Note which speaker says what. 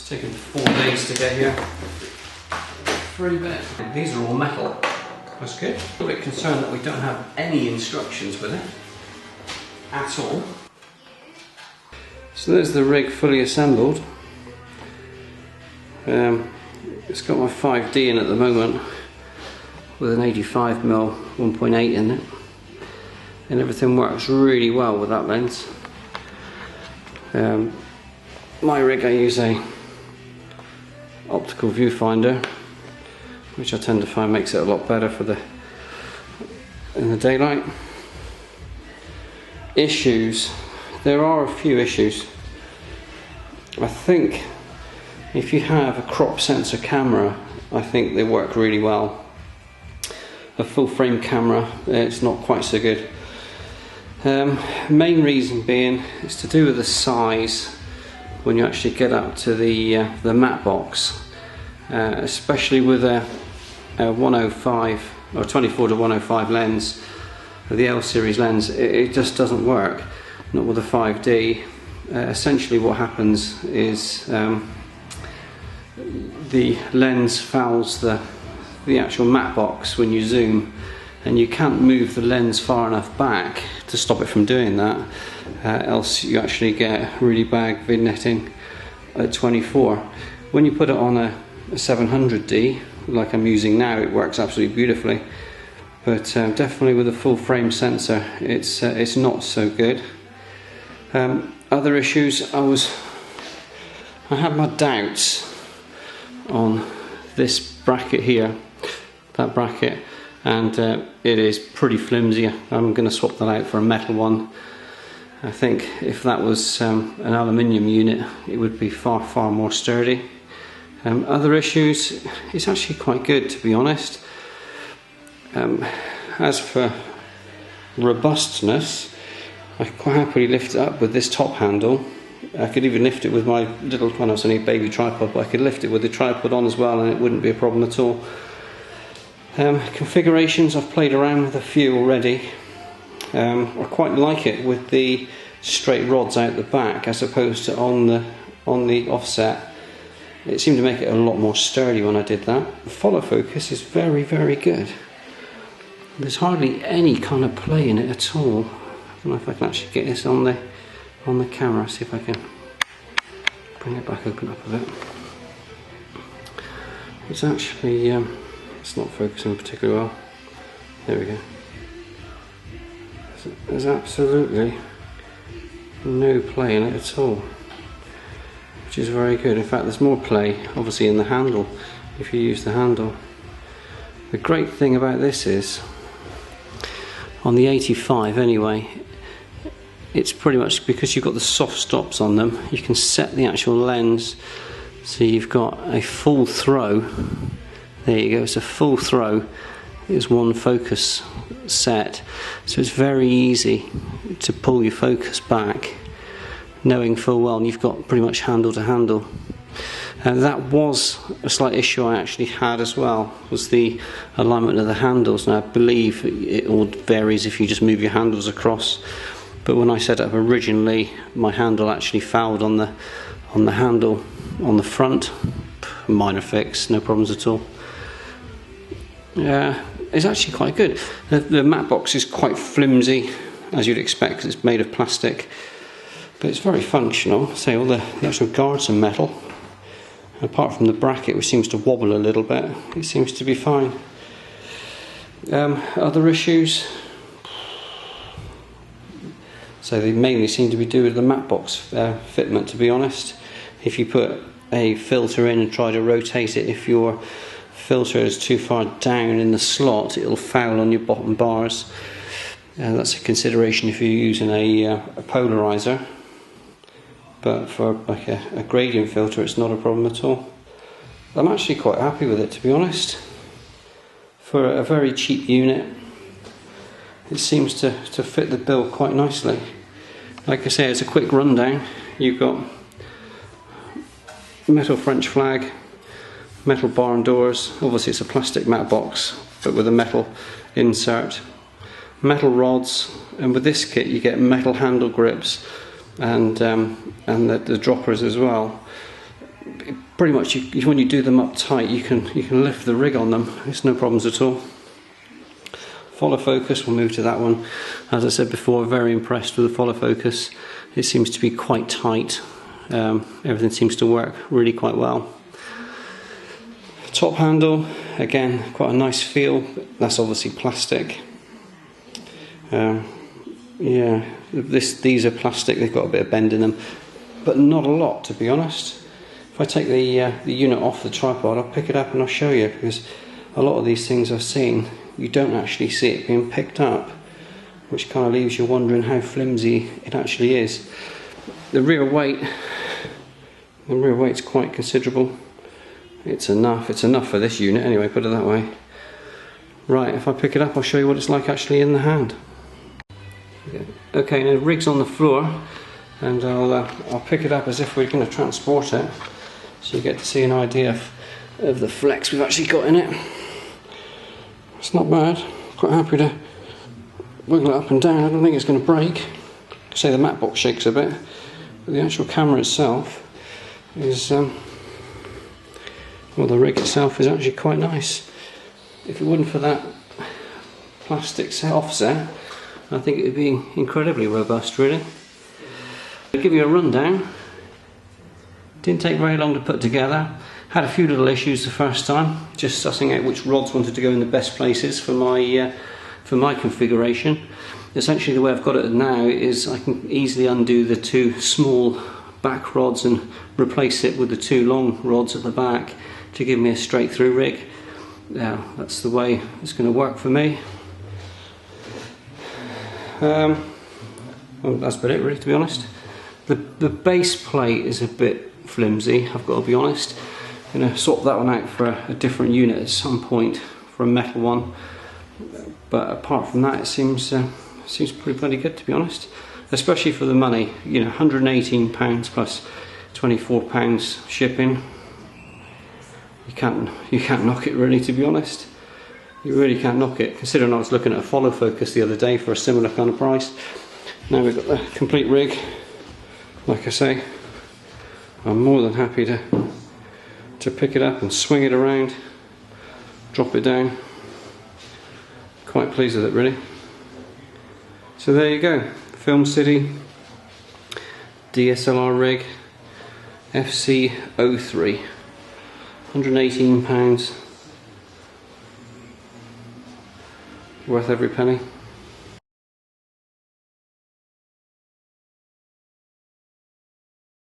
Speaker 1: It's taken 4 days to get here. 3 bits. These are all metal. That's good. A little bit concerned that we don't have any instructions with it at all. So there's the rig fully assembled. It's got my 5D in at the moment with an 85mm 1.8 in it, and everything works really well with that lens. My rig, I use a optical viewfinder, which I tend to find makes it a lot better for in the daylight. Issues. There are a few issues. I think if you have a crop sensor camera, I think they work really well. A full frame camera, it's not quite so good. Main reason being it's to do with the size when you actually get up to the matte box, especially with a 105 or 24 to 105 lens, the L series lens. It just doesn't work. Not with a 5D. Essentially, what happens is the lens fouls the actual matte box when you zoom, and you can't move the lens far enough back to stop it from doing that, else you actually get really bad vignetting at 24. When you put it on a 700D like I'm using now, it works absolutely beautifully, but definitely with a full frame sensor it's not so good. Other issues, I had my doubts on this bracket here, that bracket, and it is pretty flimsy. I'm going to swap that out for a metal one. I think if that was an aluminium unit, it would be far more sturdy. Other issues, it's actually quite good, to be honest. As for robustness, I could quite happily lift it up with this top handle. I could even lift it with my little, well, it's only a baby tripod, but I could lift it with the tripod on as well, and it wouldn't be a problem at all. Configurations, I've played around with a few already. I quite like it with the straight rods out the back as opposed to on the offset. It seemed to make it a lot more sturdy when I did that. The follow focus is very good. There's hardly any kind of play in it at all. I don't know if I can actually get this on the camera. See if I can bring it back, open up a bit. It's actually it's not focusing particularly well. There we go. There's absolutely no play in it at all, which is very good. In fact, there's more play obviously in the handle if you use the handle. The great thing about this is, on the 85 anyway, it's pretty much, because you've got the soft stops on them, you can set the actual lens so you've got a full throw. There you go, it's a full throw. There's one focus set, so it's very easy to pull your focus back, knowing full well you've got pretty much handle to handle. And that was a slight issue I actually had as well, was the alignment of the handles. Now I believe it all varies if you just move your handles across, but when I set it up originally, my handle actually fouled on the handle on the front. Minor fix, no problems at all. Yeah, it's actually quite good. The matte box is quite flimsy, as you'd expect, because it's made of plastic, but it's very functional. So all the actual guards are metal. Apart from the bracket, which seems to wobble a little bit, it seems to be fine. Other issues, so they mainly seem to be due with the matte box fitment, to be honest. If you put a filter in and try to rotate it, if your filter is too far down in the slot, it'll foul on your bottom bars. That's a consideration if you're using a polarizer, but for like a gradient filter it's not a problem at all. I'm actually quite happy with it, to be honest. For a very cheap unit, it seems to fit the bill quite nicely. Like I say, it's a quick rundown. You've got metal French flag, metal barn doors, obviously it's a plastic matte box but with a metal insert, metal rods, and with this kit you get metal handle grips and the droppers as well. pretty much when you do them up tight, you can lift the rig on them. It's no problems at all. Follow focus, we'll move to that one. As I said before, very impressed with the follow focus. It seems to be quite tight. Everything seems to work really quite well. Top handle, again, quite a nice feel. That's obviously plastic. Yeah, these are plastic. They've got a bit of bend in them, but not a lot, to be honest. If I take the unit off the tripod, I'll pick it up and I'll show you, because a lot of these things I've seen, you don't actually see it being picked up, which kind of leaves you wondering how flimsy it actually is. The rear weight's quite considerable. It's enough for this unit anyway, put it that way. Right, if I pick it up, I'll show you what it's like actually in the hand. Okay, now the rig's on the floor, and I'll pick it up as if we're going to transport it, so you get to see an idea of the flex we've actually got in it. It's not bad. Quite happy to wiggle it up and down. I don't think it's going to break. Say the mat box shakes a bit, but the actual camera itself is well, the rig itself is actually quite nice. If it wasn't for that plastic offset, I think it would be incredibly robust, really. I'll give you a rundown. Didn't take very long to put together. Had a few little issues the first time, just sussing out which rods wanted to go in the best places for my configuration. Essentially, the way I've got it now is I can easily undo the two small back rods and replace it with the two long rods at the back to give me a straight through rig. Now, that's the way it's going to work for me. Well, that's about it, really, to be honest. The base plate is a bit flimsy, I've got to be honest. I'm going to swap that one out for a different unit at some point, for a metal one. But apart from that, it seems pretty bloody good, to be honest. Especially for the money, you know, £118 plus £24 shipping. You can't knock it, really, to be honest. You really can't knock it, considering I was looking at a follow focus the other day for a similar kind of price. Now we've got the complete rig. Like I say, I'm more than happy to pick it up and swing it around, drop it down. Quite pleased with it, really. So there you go, Filmcity DSLR rig FC-03, £118, worth every penny.